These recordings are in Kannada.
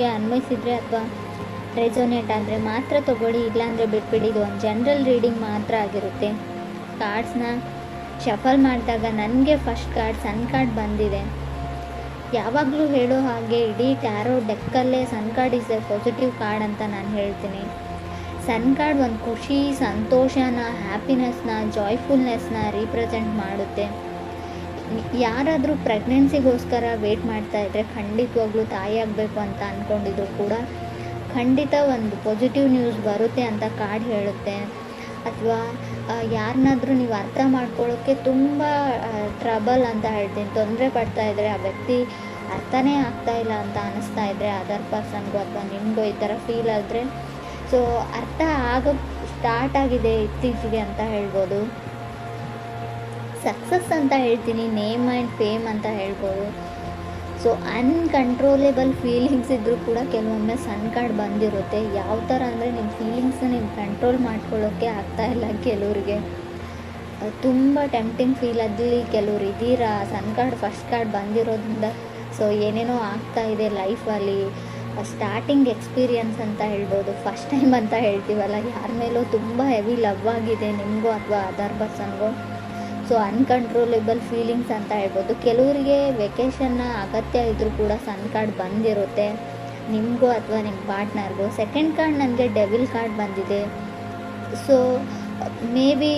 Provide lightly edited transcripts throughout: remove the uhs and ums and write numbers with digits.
ನಿಮಗೆ ಅನ್ವಯಿಸಿದರೆ ಅಥವಾ ರೆಸೊನೇಟ್ ಆದರೆ ಮಾತ್ರ ತೊಗೊಳ್ಳಿ, ಇಲ್ಲಾಂದರೆ ಬಿಟ್ಬಿಡಿ. ಇದು ಒಂದು ಜನರಲ್ ರೀಡಿಂಗ್ ಮಾತ್ರ ಆಗಿರುತ್ತೆ. ಕಾರ್ಡ್ಸ್ನ ಶಫಲ್ ಮಾಡಿದಾಗ ನನಗೆ ಫಸ್ಟ್ ಕಾರ್ಡ್ ಸನ್ ಕಾರ್ಡ್ ಬಂದಿದೆ. ಯಾವಾಗಲೂ ಹೇಳೋ ಹಾಗೆ ಇಡೀ ಟ್ಯಾರೋ ಡೆಕ್ಕಲ್ಲೇ sun card is a positive card ಅಂತ ನಾನು ಹೇಳ್ತೀನಿ. ಸನ್ ಕಾರ್ಡ್ ಒಂದು ಖುಷಿ, ಸಂತೋಷನ, ಹ್ಯಾಪಿನೆಸ್ನ, ಜಾಯ್ಫುಲ್ನೆಸ್ನ ರೀಪ್ರೆಸೆಂಟ್ ಮಾಡುತ್ತೆ. ಯಾರಾದರೂ ಪ್ರೆಗ್ನೆನ್ಸಿಗೋಸ್ಕರ ವೆಯ್ಟ್ ಮಾಡ್ತಾಯಿದ್ರೆ, ಖಂಡಿತವಾಗ್ಲೂ ತಾಯಿ ಆಗಬೇಕು ಅಂತ ಅಂದ್ಕೊಂಡಿದ್ರು ಕೂಡ ಖಂಡಿತ ಒಂದು ಪಾಸಿಟಿವ್ ನ್ಯೂಸ್ ಬರುತ್ತೆ ಅಂತ ಕಾರ್ಡ್ ಹೇಳುತ್ತೆ. ಅಥವಾ ಯಾರನ್ನಾದರೂ ನೀವು ಅರ್ಥ ಮಾಡ್ಕೊಳ್ಳೋಕ್ಕೆ ತುಂಬ ಟ್ರಬಲ್ ಅಂತ ಹೇಳ್ತೀನಿ, ತೊಂದರೆ ಪಡ್ತಾಯಿದ್ರೆ, ಆ ವ್ಯಕ್ತಿ ಅರ್ಥನೇ ಆಗ್ತಾಯಿಲ್ಲ ಅಂತ ಅನ್ನಿಸ್ತಾ ಇದ್ದರೆ ಅದರ್ ಪರ್ಸನ್ಗೂ ಅಥವಾ ನಿಮಗೂ ಈ ಥರ ಫೀಲ್ ಆದರೆ, ಸೊ ಅರ್ಥ ಸ್ಟಾರ್ಟ್ ಆಗಿದೆ ಇತ್ತೀಚೆಗೆ ಅಂತ ಹೇಳ್ಬೋದು. ಸಕ್ಸಸ್ ಅಂತ ಹೇಳ್ತೀನಿ, ನೇಮ್ ಆ್ಯಂಡ್ ಫೇಮ್ ಅಂತ ಹೇಳ್ಬೋದು. ಸೊ ಅನ್ಕಂಟ್ರೋಲೇಬಲ್ ಫೀಲಿಂಗ್ಸ್ ಇದ್ದರೂ ಕೂಡ ಕೆಲವೊಮ್ಮೆ ಸನ್ ಕಾರ್ಡ್ ಬಂದಿರುತ್ತೆ. ಯಾವ ಥರ ಅಂದರೆ ನಿಮ್ಮ ಫೀಲಿಂಗ್ಸ್ನ ನೀವು ಕಂಟ್ರೋಲ್ ಮಾಡ್ಕೊಳ್ಳೋಕ್ಕೆ ಆಗ್ತಾಯಿಲ್ಲ ಕೆಲವರಿಗೆ, ತುಂಬ ಟೆಂಪ್ಟಿಂಗ್ ಫೀಲ್ ಅಲ್ಲಿ ಕೆಲವ್ರು ಇದ್ದೀರಾ. ಸನ್ ಕಾರ್ಡ್ ಫಸ್ಟ್ ಕಾರ್ಡ್ ಬಂದಿರೋದ್ರಿಂದ ಸೊ ಏನೇನೋ ಆಗ್ತಾಯಿದೆ ಲೈಫಲ್ಲಿ. ಸ್ಟಾರ್ಟಿಂಗ್ ಎಕ್ಸ್ಪೀರಿಯನ್ಸ್ ಅಂತ ಹೇಳ್ಬೋದು, ಫಸ್ಟ್ ಟೈಮ್ ಅಂತ ಹೇಳ್ತೀವಲ್ಲ, ಯಾರ ಮೇಲೂ ತುಂಬ ಹೆವಿ ಲವ್ ಆಗಿದೆ ನಿಮಗೂ ಅಥವಾ ಅದರ್ ಪರ್ಸನ್ಗೂ. ಸೊ ಅನ್ಕಂಟ್ರೋಲೇಬಲ್ ಫೀಲಿಂಗ್ಸ್ ಅಂತ ಹೇಳ್ಬೋದು. ಕೆಲವರಿಗೆ ವೆಕೇಷನ್ನ ಅಗತ್ಯ ಇದ್ದರೂ ಕೂಡ ಸನ್ ಕಾರ್ಡ್ ಬಂದಿರುತ್ತೆ ನಿಮಗೂ ಅಥವಾ ನಿಮ್ಮ ಪಾರ್ಟ್ನರ್ಗೂ. ಸೆಕೆಂಡ್ ಕಾರ್ಡ್ ನನಗೆ ಡೆವಿಲ್ ಕಾರ್ಡ್ ಬಂದಿದೆ. ಸೊ ಮೇ ಬಿ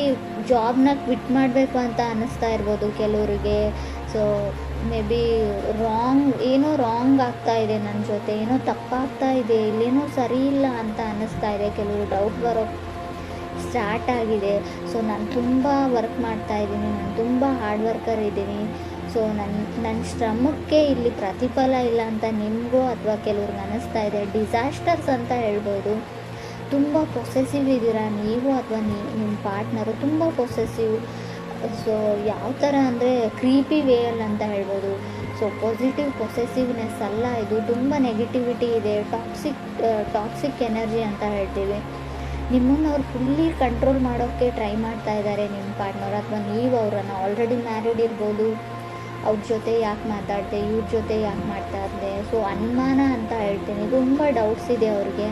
ಜಾಬ್ನ ಕ್ವಿಟ್ ಮಾಡಬೇಕು ಅಂತ ಅನ್ನಿಸ್ತಾ ಇರ್ಬೋದು ಕೆಲವರಿಗೆ. ಸೊ ಮೇ ಬಿ ಏನೋ ರಾಂಗ್ ಆಗ್ತಾ ಇದೆ, ನನ್ನ ಜೊತೆ ಏನೋ ತಪ್ಪಾಗ್ತಾ ಇದೆ, ಇಲ್ಲೇನೋ ಸರಿ ಇಲ್ಲ ಅಂತ ಅನ್ನಿಸ್ತಾ ಇದೆ. ಕೆಲವರು ಡೌಟ್ ಬರೋಕ್ಕೆ ಸ್ಟಾರ್ಟ್ ಆಗಿದೆ. ಸೊ ನಾನು ತುಂಬ ವರ್ಕ್ ಮಾಡ್ತಾಯಿದ್ದೀನಿ, ನಾನು ತುಂಬ ಹಾರ್ಡ್ ವರ್ಕರ್ ಇದ್ದೀನಿ. ಸೊ ನನ್ನ ಶ್ರಮಕ್ಕೆ ಇಲ್ಲಿ ಪ್ರತಿಫಲ ಇಲ್ಲ ಅಂತ ನಿಮಗೂ ಅಥವಾ ಕೆಲವ್ರಿಗೆ ಅನ್ನಿಸ್ತಾ ಇದೆ. ಡಿಸಾಸ್ಟರ್ಸ್ ಅಂತ ಹೇಳ್ಬೋದು. ತುಂಬ ಪೊಸೆಸಿವ್ ಇದ್ದೀರಾ ನೀವು ಅಥವಾ ನಿಮ್ಮ ಪಾರ್ಟ್ನರು ತುಂಬ ಪೊಸೆಸಿವ್. ಸೊ ಯಾವ ಥರ ಅಂದರೆ ಕ್ರೀಪಿ ವೇಯಲ್ಲಿ ಅಂತ ಹೇಳ್ಬೋದು. ಸೊ ಪಾಸಿಟಿವ್ ಪೊಸೆಸಿವ್ನೆಸ್ ಅಲ್ಲ ಇದು, ತುಂಬ ನೆಗೆಟಿವಿಟಿ ಇದೆ, ಟಾಕ್ಸಿಕ್ ಎನರ್ಜಿ ಅಂತ ಹೇಳ್ತೀವಿ. ನಿಮ್ಮನ್ನು ಅವ್ರು ಫುಲ್ಲಿ ಕಂಟ್ರೋಲ್ ಮಾಡೋಕ್ಕೆ ಟ್ರೈ ಮಾಡ್ತಾ ಇದ್ದಾರೆ ನಿಮ್ಮ ಪಾರ್ಟ್ನರ್, ಅಥವಾ ನೀವು ಅವರನ್ನು ಆಲ್ರೆಡಿ ಮ್ಯಾರಿಡ್ ಇರ್ಬೋದು. ಅವ್ರ ಜೊತೆ ಯಾಕೆ ಮಾತಾಡಿದೆ, ಇವ್ರ ಜೊತೆ ಯಾಕೆ ಮಾತಾಡಿದೆ. ಸೊ ಅನುಮಾನ ಅಂತ ಹೇಳ್ತೀನಿ, ತುಂಬ ಡೌಟ್ಸ್ ಇದೆ ಅವ್ರಿಗೆ.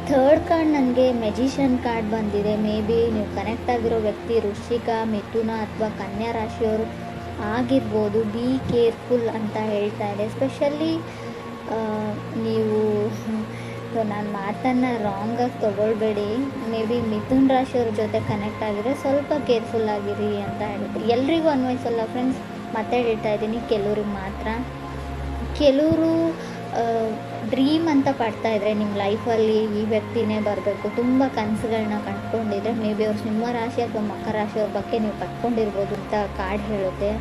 ಥರ್ಡ್ ಕಾರ್ಡ್ ನನಗೆ ಮೆಜಿಷಿಯನ್ ಕಾರ್ಡ್ ಬಂದಿದೆ. ಮೇ ಬಿ ನೀವು ಕನೆಕ್ಟ್ ಆಗಿರೋ ವ್ಯಕ್ತಿ ವೃಶ್ಚಿಕ, ಮಿಥುನ ಅಥವಾ ಕನ್ಯಾ ರಾಶಿಯವರು ಆಗಿರ್ಬೋದು. ಬಿ ಕೇರ್ಫುಲ್ ಅಂತ ಹೇಳ್ತಾ ಇದೆ. ಎಸ್ಪೆಷಲಿ ನೀವು ನಾನು ಮಾತನ್ನು ರಾಂಗಾಗಿ ತೊಗೊಳ್ಬೇಡಿ. ಮೇ ಬಿ ಮಿಥುನ್ ರಾಶಿಯವ್ರ ಜೊತೆ ಕನೆಕ್ಟ್ ಆಗಿದ್ರೆ ಸ್ವಲ್ಪ ಕೇರ್ಫುಲ್ ಆಗಿರಿ ಅಂತ ಹೇಳ್ತೀವಿ. ಎಲ್ರಿಗೂ ಅನ್ವಯಿಸಲ್ಲ ಫ್ರೆಂಡ್ಸ್, ಮತ್ತೆ ಹೇಳ್ತಾ ಇದ್ದೀನಿ, ಕೆಲವ್ರಿಗೆ ಮಾತ್ರ. ಕೆಲವರು ಡ್ರೀಮ್ ಅಂತ ಪಡ್ತಾಯಿದ್ರೆ ನಿಮ್ಮ ಲೈಫಲ್ಲಿ ಈ ವ್ಯಕ್ತಿನೇ ಬರಬೇಕು, ತುಂಬ ಕನಸುಗಳನ್ನ ಕಂಡುಕೊಂಡಿದ್ರೆ ಮೇ ಬಿ ಅವ್ರು ಸಿಂಹ ರಾಶಿ ಅಥವಾ ಮಕರ ರಾಶಿಯವ್ರ ಬಗ್ಗೆ ನೀವು ಪಡ್ಕೊಂಡಿರ್ಬೋದು ಅಂತ ಕಾರ್ಡ್ ಹೇಳುತ್ತೆ.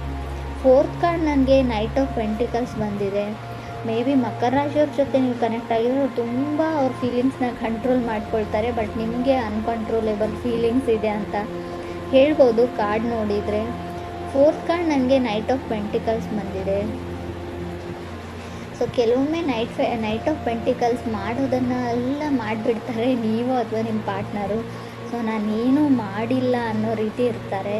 ಫೋರ್ತ್ ಕಾರ್ಡ್ ನನಗೆ ನೈಟ್ ಆಫ್ ಪೆಂಟಿಕಲ್ಸ್ ಬಂದಿದೆ. ಮೇ ಬಿ ಮಕರ ರಾಶಿಯವ್ರ ಜೊತೆ ನೀವು ಕನೆಕ್ಟ್ ಆಗಿದ್ರೆ ಅವ್ರು ತುಂಬ ಅವ್ರ ಫೀಲಿಂಗ್ಸ್ನ ಕಂಟ್ರೋಲ್ ಮಾಡ್ಕೊಳ್ತಾರೆ, ಬಟ್ ನಿಮಗೆ ಅನ್ಕಂಟ್ರೋಲೇಬಲ್ ಫೀಲಿಂಗ್ಸ್ ಇದೆ ಅಂತ ಹೇಳ್ಬೋದು ಕಾರ್ಡ್ ನೋಡಿದರೆ. ಫೋರ್ತ್ ಕಾರ್ಡ್ ನನಗೆ ನೈಟ್ ಆಫ್ ಪೆಂಟಿಕಲ್ಸ್ ಬಂದಿದೆ. ಸೊ ಕೆಲವೊಮ್ಮೆ ನೈಟ್ ಆಫ್ ಪೆಂಟಿಕಲ್ಸ್ ಮಾಡೋದನ್ನೆಲ್ಲ ಮಾಡಿಬಿಡ್ತಾರೆ ನೀವು ಅಥವಾ ನಿಮ್ಮ ಪಾರ್ಟ್ನರು. ಸೊ ನಾನೇನೂ ಮಾಡಿಲ್ಲ ಅನ್ನೋ ರೀತಿ ಇರ್ತಾರೆ.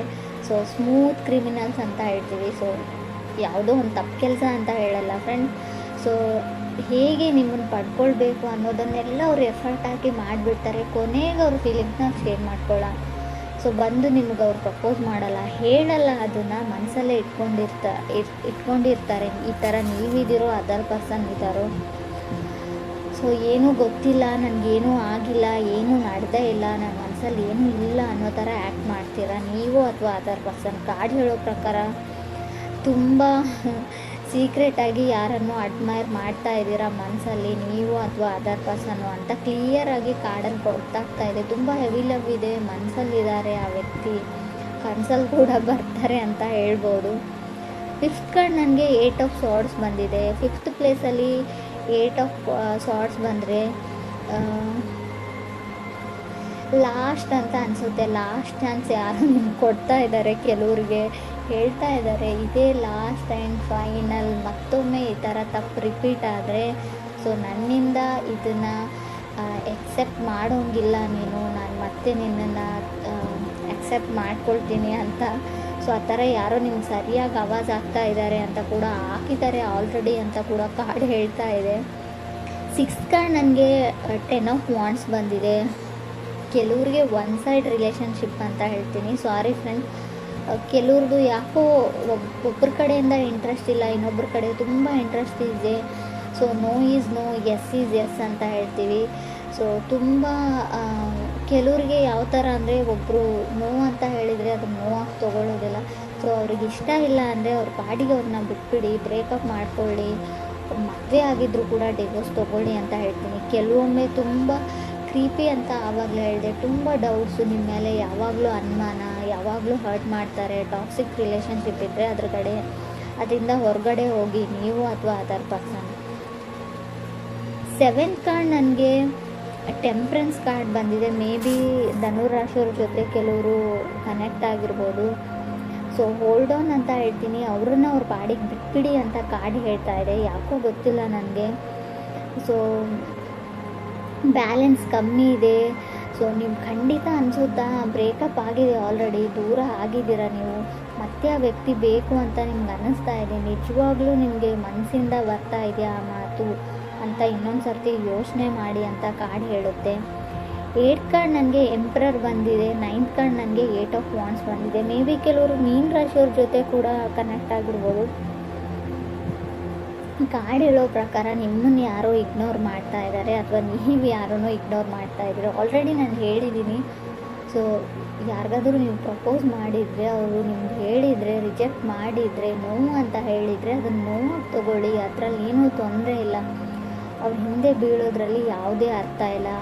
ಸೊ ಸ್ಮೂತ್ ಕ್ರಿಮಿನಲ್ಸ್ ಅಂತ ಹೇಳ್ತೀವಿ. ಸೊ ಯಾವುದೋ ಒಂದು ತಪ್ಪು ಕೆಲಸ ಅಂತ ಹೇಳಲ್ಲ ಫ್ರೆಂಡ್. ಸೊ ಹೇಗೆ ನಿಮ್ಮನ್ನು ಪಡ್ಕೊಳ್ಬೇಕು ಅನ್ನೋದನ್ನೆಲ್ಲ ಅವ್ರು ಎಫರ್ಟ್ ಹಾಕಿ ಮಾಡಿಬಿಡ್ತಾರೆ. ಕೊನೆಗೆ ಅವ್ರ ಫೀಲಿಂಗ್ಸ್ನ ಶೇರ್ ಮಾಡ್ಕೊಳ್ಳೋ. ಸೊ ಬಂದು ನಿಮ್ಗೆ ಅವ್ರು ಪ್ರಪೋಸ್ ಮಾಡಲ್ಲ, ಹೇಳಲ್ಲ, ಅದನ್ನು ಮನಸ್ಸಲ್ಲೇ ಇಟ್ಕೊಂಡಿರ್ತಾರೆ. ಈ ಥರ ನೀವಿದ್ದೀರೋ ಅದರ್ ಪರ್ಸನ್ ಇದ್ದಾರೋ. ಸೊ ಏನೂ ಗೊತ್ತಿಲ್ಲ, ನನಗೇನೂ ಆಗಿಲ್ಲ, ಏನೂ ನಡೆದೇ ಇಲ್ಲ, ನನ್ನ ಮನಸ್ಸಲ್ಲಿ ಏನೂ ಇಲ್ಲ ಅನ್ನೋ ಥರ ಆ್ಯಕ್ಟ್ ಮಾಡ್ತೀರಾ ನೀವು ಅಥವಾ ಅದರ್ ಪರ್ಸನ್. ಕಾರ್ಡ್ ಹೇಳೋ ಪ್ರಕಾರ ತುಂಬ ಸೀಕ್ರೆಟಾಗಿ ಯಾರನ್ನು ಅಡ್ಮೈರ್ ಮಾಡ್ತಾ ಇದ್ದೀರಾ ಮನಸ್ಸಲ್ಲಿ ನೀವು ಅಥವಾ ಅದರ್ ಪರ್ಸನ್ನು ಅಂತ ಕ್ಲಿಯರಾಗಿ ಕಾರ್ಡಲ್ಲಿ ಗೊತ್ತಾಗ್ತಾ ಇದೆ. ತುಂಬ ಹೆವಿ ಲವ್ ಇದೆ, ಮನಸ್ಸಲ್ಲಿದ್ದಾರೆ ಆ ವ್ಯಕ್ತಿ, ಕನಸಲ್ಲಿ ಕೂಡ ಬರ್ತಾರೆ ಅಂತ ಹೇಳ್ಬೋದು. ಫಿಫ್ತ್ ಕಾರ್ಡ್ ನನಗೆ 8 ಆಫ್ ಸಾರ್ಡ್ಸ್ ಬಂದಿದೆ. ಫಿಫ್ತ್ ಪ್ಲೇಸಲ್ಲಿ 8 ಆಫ್ ಸಾರ್ಡ್ಸ್ ಬಂದರೆ ಲಾಸ್ಟ್ ಅಂತ ಅನಿಸುತ್ತೆ. ಲಾಸ್ಟ್ ಚಾನ್ಸ್ ಯಾರು ನಿಮ್ಗೆ ಕೊಡ್ತಾ ಇದ್ದಾರೆ, ಕೆಲವ್ರಿಗೆ ಹೇಳ್ತಾ ಇದ್ದಾರೆ ಇದೇ ಲಾಸ್ಟ್ ಆ್ಯಂಡ್ ಫೈನಲ್. ಮತ್ತೊಮ್ಮೆ ಈ ಥರ ತಪ್ಪು ರಿಪೀಟ್ ಆದರೆ ಸೊ ನನ್ನಿಂದ ಇದನ್ನು ಎಕ್ಸೆಪ್ಟ್ ಮಾಡೋಂಗಿಲ್ಲ ನೀನು, ನಾನು ಮತ್ತೆ ನಿನ್ನನ್ನು ಎಕ್ಸೆಪ್ಟ್ ಮಾಡ್ಕೊಳ್ತೀನಿ ಅಂತ. ಸೊ ಆ ಥರ ಯಾರೋ ನಿಮ್ಗೆ ಸರಿಯಾಗಿ ಆವಾಜ್ ಆಗ್ತಾ ಇದ್ದಾರೆ ಅಂತ ಕೂಡ ಹಾಕಿದ್ದಾರೆ ಆಲ್ರೆಡಿ ಅಂತ ಕೂಡ ಕಾರ್ಡ್ ಹೇಳ್ತಾ ಇದೆ. ಸಿಕ್ಸ್ ಕಾರ್ಡ್ ನನಗೆ 10 ಆಫ್ ವಾಂಡ್ಸ್ ಬಂದಿದೆ. ಕೆಲವ್ರಿಗೆ ಒನ್ ಸೈಡ್ ರಿಲೇಷನ್ಶಿಪ್ ಅಂತ ಹೇಳ್ತೀನಿ. ಸಾರಿ ಫ್ರೆಂಡ್ಸ್, ಕೆಲವ್ರದ್ದು ಯಾಕೋ ಒಬ್ಬರ ಕಡೆಯಿಂದ ಇಂಟ್ರೆಸ್ಟ್ ಇಲ್ಲ, ಇನ್ನೊಬ್ಬರ ಕಡೆ ತುಂಬ ಇಂಟ್ರೆಸ್ಟ್ ಇದೆ. So no is no, yes is yes ಅಂತ ಹೇಳ್ತೀವಿ. ಸೊ ತುಂಬ ಕೆಲವ್ರಿಗೆ ಯಾವ ಥರ ಅಂದರೆ ಒಬ್ಬರು ನೋ ಅಂತ ಹೇಳಿದರೆ ಅದನ್ನು ನೋವಾಗಿ ತೊಗೊಳ್ಳೋದಿಲ್ಲ. ಸೊ ಅವ್ರಿಗೆ ಇಷ್ಟ ಇಲ್ಲ ಅಂದರೆ ಅವ್ರ ಪಾಡಿಗೆ ಅವ್ರನ್ನ ಬಿಟ್ಬಿಡಿ, ಬ್ರೇಕಪ್ ಮಾಡ್ಕೊಳ್ಳಿ, ಮದುವೆ ಆಗಿದ್ದರೂ ಕೂಡ ಡಿವೋರ್ಸ್ ತೊಗೊಳ್ಳಿ ಅಂತ ಹೇಳ್ತೀನಿ. ಕೆಲವೊಮ್ಮೆ ತುಂಬ ಕ್ರೀಪಿ ಅಂತ ಆವಾಗಲೇ ಹೇಳಿದೆ, ತುಂಬ ಡೌಟ್ಸು ನಿಮ್ಮ ಮೇಲೆ, ಯಾವಾಗಲೂ ಅನುಮಾನ, ಯಾವಾಗಲೂ ಹರ್ಟ್ ಮಾಡ್ತಾರೆ. ಟಾಕ್ಸಿಕ್ ರಿಲೇಷನ್ಶಿಪ್ ಇದ್ದರೆ ಅದರಿಂದ ಹೊರಗಡೆ ಹೋಗಿ ನೀವು ಅಥವಾ ಅದರ್ ಪರ್ಸನ್. 7th ಕಾರ್ಡ್ ನನಗೆ ಟೆಂಪ್ರೆನ್ಸ್ ಕಾರ್ಡ್ ಬಂದಿದೆ. ಮೇ ಬಿ ಧನುರಾಶಿಯವ್ರ ಜೊತೆ ಕೆಲವರು ಕನೆಕ್ಟ್ ಆಗಿರ್ಬೋದು. ಸೊ ಹೋಲ್ಡ್ ಆನ್ ಅಂತ ಹೇಳ್ತೀನಿ, ಅವ್ರನ್ನ ಅವ್ರ ಪಾಡಿಗೆ ಬಿಟ್ಬಿಡಿ ಅಂತ ಕಾರ್ಡ್ ಹೇಳ್ತಾ ಇದೆ. ಯಾಕೋ ಗೊತ್ತಿಲ್ಲ ನನಗೆ. ಸೊ ಬ್ಯಾಲೆನ್ಸ್ ಕಮ್ಮಿ ಇದೆ. ಸೊ ನೀವು ಖಂಡಿತ ಅನಿಸುತ್ತಾ ಬ್ರೇಕಪ್ ಆಗಿದೆ, ಆಲ್ರೆಡಿ ದೂರ ಆಗಿದ್ದೀರಾ ನೀವು, ಮತ್ತೆ ಆ ವ್ಯಕ್ತಿ ಬೇಕು ಅಂತ ನಿಮ್ಗೆ ಅನ್ನಿಸ್ತಾ ಇದೆ, ನಿಜವಾಗ್ಲೂ ನಿಮಗೆ ಮನಸ್ಸಿಂದ ಬರ್ತಾ ಇದೆಯಾ ಆ ಮಾತು ಅಂತ ಇನ್ನೊಂದು ಸರ್ತಿ ಯೋಚನೆ ಮಾಡಿ ಅಂತ ಕಾರ್ಡ್ ಹೇಳುತ್ತೆ. 8th ಕಾರ್ಡ್ ನನಗೆ ಎಂಪ್ರರ್ ಬಂದಿದೆ. 9th ಕಾರ್ಡ್ ನನಗೆ 8 ಆಫ್ ವಾಂಡ್ಸ್ ಬಂದಿದೆ. ಮೇ ಬಿ ಕೆಲವರು ಮೀನ್ ರಾಶಿಯವ್ರ ಜೊತೆ ಕೂಡ ಕನೆಕ್ಟ್ ಆಗಿರ್ಬೋದು. ಕಾರ್ಡ್ ಹೇಳೋ ಪ್ರಕಾರ ನಿಮ್ಮನ್ನು ಯಾರೋ ಇಗ್ನೋರ್ ಮಾಡ್ತಾ ಇದ್ದಾರೆ ಅಥವಾ ನೀವು ಯಾರನ್ನೋ ಇಗ್ನೋರ್ ಮಾಡ್ತಾ ಇದ್ದೀರೋ. ಆಲ್ರೆಡಿ ನಾನು ಹೇಳಿದ್ದೀನಿ. ಸೊ ಯಾರಿಗಾದ್ರೂ ನೀವು ಪ್ರಪೋಸ್ ಮಾಡಿದರೆ, ಅವರು ನಿಮ್ಗೆ ಹೇಳಿದರೆ, ರಿಜೆಕ್ಟ್ ಮಾಡಿದರೆ, ನೋವು ಅಂತ ಹೇಳಿದರೆ ಅದನ್ನು ನೋವಾಗಿ ತೊಗೊಳ್ಳಿ, ಅದರಲ್ಲಿ ಏನೂ ತೊಂದರೆ ಇಲ್ಲ. ಅವ್ರ ಹಿಂದೆ ಬೀಳೋದ್ರಲ್ಲಿ ಯಾವುದೇ ಅರ್ಥ ಇಲ್ಲ.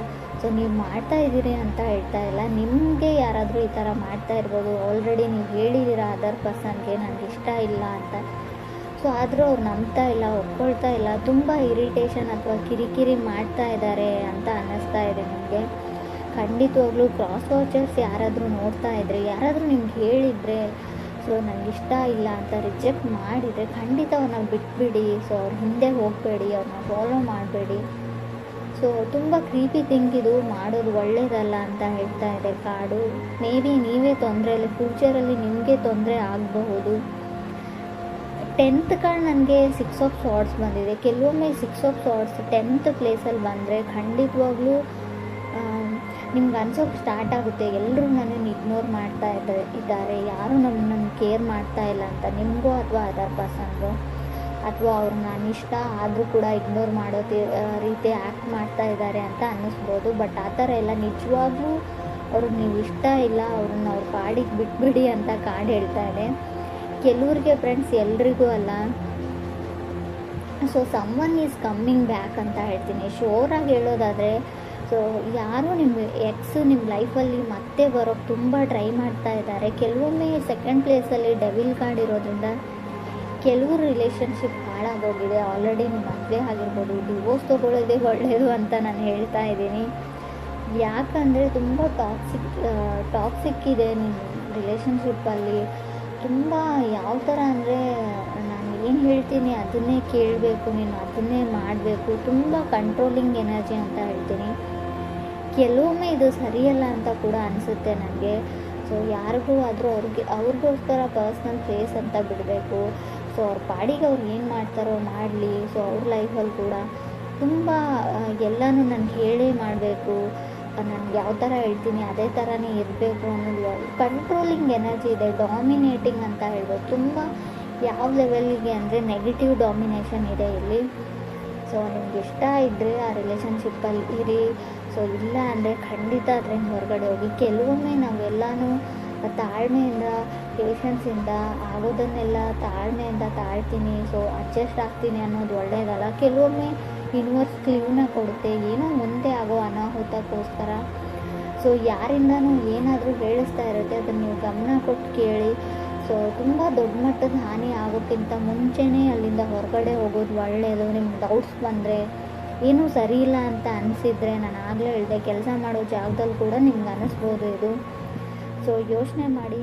ಸೊ ನೀವು ಮಾಡ್ತಾ ಇದ್ದೀರಿ ಅಂತ ಹೇಳ್ತಾ ಇಲ್ಲ, ನಿಮಗೆ ಯಾರಾದರೂ ಈ ಥರ ಮಾಡ್ತಾ ಇರ್ಬೋದು. ಆಲ್ರೆಡಿ ನೀವು ಹೇಳಿದ್ದೀರಾ ಅದರ್ ಪರ್ಸನ್ಗೆ ನನಗೆ ಇಷ್ಟ ಇಲ್ಲ ಅಂತ. ಸೊ ಆದರೂ ಅವ್ರು ನಂಬ್ತಾ ಇಲ್ಲ, ಒಪ್ಕೊಳ್ತಾ ಇಲ್ಲ, ತುಂಬ ಇರಿಟೇಷನ್ ಅಥವಾ ಕಿರಿಕಿರಿ ಮಾಡ್ತಾ ಇದ್ದಾರೆ ಅಂತ ಅನ್ನಿಸ್ತಾ ಇದೆ ನಿಮಗೆ. ಖಂಡಿತವಾಗ್ಲೂ ಕ್ರಾಸ್ ವಾಚರ್ಸ್ ಯಾರಾದರೂ ನೋಡ್ತಾ ಇದ್ದರೆ, ಯಾರಾದರೂ ನಿಮ್ಗೆ ಹೇಳಿದರೆ, ಸೊ ನನಗಿಷ್ಟ ಇಲ್ಲ ಅಂತ ರಿಜೆಕ್ಟ್ ಮಾಡಿದರೆ ಖಂಡಿತ ಅವ್ರನ್ನ ಬಿಟ್ಬಿಡಿ. ಸೊ ಅವ್ರ ಹಿಂದೆ ಹೋಗಬೇಡಿ, ಅವ್ರನ್ನ ಫಾಲೋ ಮಾಡಬೇಡಿ. ಸೊ ತುಂಬ ಕ್ರೀಪಿ ಥಿಂಕ್ ಇದು, ಮಾಡೋದು ಒಳ್ಳೆಯದಲ್ಲ ಅಂತ ಹೇಳ್ತಾ ಇದೆ ಕಾರ್ಡು. ಮೇ ಬಿ ನೀವೇ ತೊಂದರೆಯಲ್ಲಿ, ಫ್ಯೂಚರಲ್ಲಿ ನಿಮಗೆ ತೊಂದರೆ ಆಗಬಹುದು. 10th ಕಾರ್ಡ್ ನನಗೆ 6 ಆಫ್ ಸಾರ್ಡ್ಸ್ ಬಂದಿದೆ. ಕೆಲವೊಮ್ಮೆ 6 ಆಫ್ ಸಾರ್ಡ್ಸ್ 10th ಪ್ಲೇಸಲ್ಲಿ ಬಂದರೆ ಖಂಡಿತವಾಗ್ಲೂ ನಿಮ್ಗೆ ಅನ್ಸೋಕ್ಕೆ ಸ್ಟಾರ್ಟ್ ಆಗುತ್ತೆ, ಎಲ್ಲರೂ ನನ್ನನ್ನು ಇಗ್ನೋರ್ ಮಾಡ್ತಾ ಇದ್ದಾರೆ, ಯಾರೂ ನನ್ನನ್ನು ಕೇರ್ ಮಾಡ್ತಾ ಇಲ್ಲ ಅಂತ. ನಿಮಗೂ ಅಥವಾ ಅದರ್ ಪರ್ಸನ್ಗೂ, ಅಥವಾ ಅವ್ರು ನಾನು ಇಷ್ಟ ಆದರೂ ಕೂಡ ಇಗ್ನೋರ್ ಮಾಡೋ ರೀತಿ ಆ್ಯಕ್ಟ್ ಮಾಡ್ತಾ ಇದ್ದಾರೆ ಅಂತ ಅನ್ನಿಸ್ಬೋದು. ಬಟ್ ಆ ಥರ ಎಲ್ಲ, ನಿಜವಾಗ್ಲೂ ಅವ್ರಿಗೆ ನೀವು ಇಷ್ಟ ಇಲ್ಲ, ಅವ್ರನ್ನ ಅವ್ರ ಪಾಡಿಗೆ ಬಿಟ್ಬಿಡಿ ಅಂತ ಕಾರ್ಡ್ ಹೇಳ್ತಾ ಇದೆ. ಕೆಲವ್ರಿಗೆ ಫ್ರೆಂಡ್ಸ್, ಎಲ್ರಿಗೂ ಅಲ್ಲ. So someone is coming back ಅಂತ ಹೇಳ್ತೀನಿ. ಶೋರಾಗಿ ಹೇಳೋದಾದರೆ, ಸೊ ಯಾರು ನಿಮ್ಮ ಎಕ್ಸು ನಿಮ್ಮ ಲೈಫಲ್ಲಿ ಮತ್ತೆ ಬರೋಕ್ಕೆ ತುಂಬ ಟ್ರೈ ಮಾಡ್ತಾ ಇದ್ದಾರೆ. ಕೆಲವೊಮ್ಮೆ 2nd ಪ್ಲೇಸಲ್ಲಿ ಡೆವಿಲ್ ಕಾರ್ಡ್ ಇರೋದ್ರಿಂದ ಕೆಲವರು ರಿಲೇಷನ್ಶಿಪ್ ಹಾಳಾಗೋಗಿದೆ. ಆಲ್ರೆಡಿ ನಿಮ್ಮ ಮದುವೆ ಆಗಿರ್ಬೋದು, ಡಿವೋರ್ಸ್ ತೊಗೊಳ್ಳೋದೇ ಒಳ್ಳೆಯದು ಅಂತ ನಾನು ಹೇಳ್ತಾ ಇದ್ದೀನಿ. ಯಾಕಂದರೆ ತುಂಬ ಟಾಕ್ಸಿಕ್ ಇದೆ ನಿಮ್ಮ ರಿಲೇಷನ್ಶಿಪ್ಪಲ್ಲಿ. ತುಂಬ ಯಾವ ಥರ ಅಂದರೆ, ನಾನು ಏನು ಹೇಳ್ತೀನಿ ಅದನ್ನೇ ಕೇಳಬೇಕು, ನೀನು ಅದನ್ನೇ ಮಾಡಬೇಕು, ತುಂಬ ಕಂಟ್ರೋಲಿಂಗ್ ಎನರ್ಜಿ ಅಂತ ಹೇಳ್ತೀನಿ. ಕೆಲವೊಮ್ಮೆ ಇದು ಸರಿಯಲ್ಲ ಅಂತ ಕೂಡ ಅನಿಸುತ್ತೆ ನನಗೆ. ಸೊ ಯಾರಿಗೂ ಆದರೂ ಅವ್ರಿಗೋಸ್ಕರ ಪರ್ಸ್ನಲ್ ಸ್ಪೇಸ್ ಅಂತ ಬಿಡಬೇಕು. ಸೊ ಅವ್ರ ಪಾಡಿಗೆ ಅವ್ರು ಏನು ಮಾಡ್ತಾರೋ ಮಾಡಲಿ. ಸೊ ಅವ್ರ ಲೈಫಲ್ಲಿ ಕೂಡ ತುಂಬ ಎಲ್ಲನೂ ನಾನು ಹೇಳೇ ಮಾಡಬೇಕು, ನನಗೆ ಯಾವ ಥರ ಹೇಳ್ತೀನಿ ಅದೇ ಥರನೇ ಇರಬೇಕು ಅನ್ನೋದು ಕಂಟ್ರೋಲಿಂಗ್ ಎನರ್ಜಿ ಇದೆ. ಡಾಮಿನೇಟಿಂಗ್ ಅಂತ ಹೇಳ್ಬೋದು. ತುಂಬ ಯಾವ ಲೆವೆಲ್ಗೆ ಅಂದರೆ ನೆಗೆಟಿವ್ ಡಾಮಿನೇಷನ್ ಇದೆ ಇಲ್ಲಿ. ಸೊ ನಿಮ್ಗೆ ಇಷ್ಟ ಇದ್ದರೆ ಆ ರಿಲೇಷನ್ಶಿಪ್ಪಲ್ಲಿ ಇರಿ. ಸೊ ಇಲ್ಲ ಅಂದರೆ ಖಂಡಿತ ಅದರಿಂದ ಹೊರಗಡೆ ಹೋಗಿ. ಕೆಲವೊಮ್ಮೆ ನಾವೆಲ್ಲನೂ ತಾಳ್ಮೆಯಿಂದ, ಪೇಷನ್ಸಿಂದ ಆಗೋದನ್ನೆಲ್ಲ ತಾಳ್ಮೆಯಿಂದ ತಾಳ್ತೀನಿ, ಸೊ ಅಡ್ಜಸ್ಟ್ ಆಗ್ತೀನಿ ಅನ್ನೋದು ಒಳ್ಳೆಯದಲ್ಲ. ಕೆಲವೊಮ್ಮೆ ಯೂನಿವರ್ಸ್ ಕ್ಲೂನ ಕೊಡುತ್ತೆ, ಏನೋ ಮುಂದೆ ಆಗೋ ಅನಾಹುತಕ್ಕೋಸ್ಕರ. ಸೊ ಯಾರಿಂದನೂ ಏನಾದರೂ ಹೇಳಿಸ್ತಾ ಇರುತ್ತೆ, ಅದನ್ನು ನೀವು ಗಮನ ಕೊಟ್ಟು ಕೇಳಿ. ಸೊ ತುಂಬ ದೊಡ್ಡ ಮಟ್ಟದ ಹಾನಿ ಆಗೋಕ್ಕಿಂತ ಮುಂಚೆನೇ ಅಲ್ಲಿಂದ ಹೊರಗಡೆ ಹೋಗೋದು ಒಳ್ಳೆಯದು. ನಿಮ್ಗೆ ಡೌಟ್ಸ್ ಬಂದರೆ, ಏನೂ ಸರಿ ಇಲ್ಲ ಅಂತ ಅನಿಸಿದರೆ, ನಾನು ಆಗಲೇ ಹೇಳಿದೆ, ಕೆಲಸ ಮಾಡೋ ಜಾಗದಲ್ಲಿ ಕೂಡ ನಿಮ್ಗೆ ಅನ್ನಿಸ್ಬೋದು ಇದು. ಸೊ ಯೋಚನೆ ಮಾಡಿ.